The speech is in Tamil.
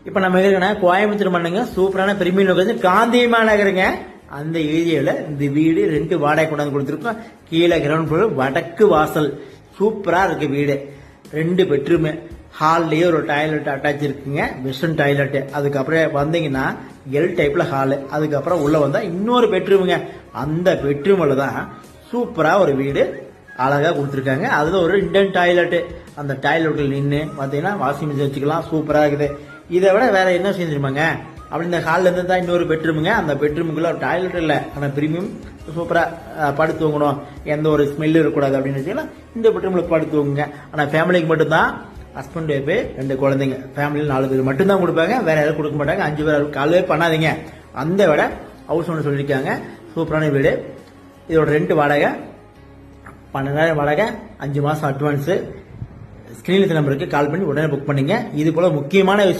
இப்ப நம்ம இருக்கனா கோயம்புத்தூர் மண்ணுங்க, சூப்பரான பிரீமியம் லொகேஷன் காந்திமா நகருங்க. அந்த ஏரியாவில் இந்த வீடு 2 வாடகை கொண்டாந்து கொடுத்துருக்கோம். கீழே கிரவுண்ட் ஃப்ளோர், வடக்கு வாசல், சூப்பரா இருக்கு வீடு. 2 பெட்ரூம், ஹால்லயே ஒரு டாய்லெட் அட்டாச் இருக்குங்க, வெஸ்டர்ன் டாய்லெட். அதுக்கப்புறம் வந்தீங்கன்னா எல் டைப்ல ஹால். அதுக்கப்புறம் உள்ள வந்தா இன்னொரு பெட்ரூமுங்க. அந்த பெட்ரூம்ல தான் சூப்பரா ஒரு வீடு அழகா கொடுத்துருக்காங்க. அதுல ஒரு இண்டியன் டாய்லெட். அந்த டாய்லெட்ல நின்று பாத்தீங்கன்னா வாஷிங் மிஷின் வச்சுக்கலாம். சூப்பரா இருக்குது. இதை விட வேற என்ன செஞ்சிருப்பாங்க அப்படி இந்த ஹால்ல இருந்து தான் இன்னொரு பெட்ரூமுங்க. அந்த பெட்ரூமுக்குள்ள ஒரு டாய்லெட் இல்ல, ஆனா பிரீமியம் சூப்பரா படுத்து தூங்கணும், எந்த ஒரு ஸ்மெல் இருக்கக்கூடாது அப்படின்னு வச்சுக்கலாம். இந்த பெட்ரூம்ல படுத்து தூங்குங்க. ஆனா ஃபேமிலிக்கு மட்டும் தான், ஹஸ்பண்ட் ஒய்ஃப் 2 குழந்தைங்க, ஃபேமிலியில் 4 பேர் மட்டும் தான் கொடுப்பாங்க, வேற யாரும் கொடுக்க மாட்டாங்க. 5 பேர் காலே பண்ணாதீங்க. அந்த விட ஹவுஸ் ஓனர் சொல்லியிருக்காங்க. சூப்பரான வீடு. இதோட ரெண்ட் வாடகை 12,000 வாடகை, 5 மாசம் அட்வான்ஸ். ஸ்கிரீன் நம்பருக்கு கால் பண்ணி உடனே புக் பண்ணீங்க. இது போல முக்கியமான விஷயம்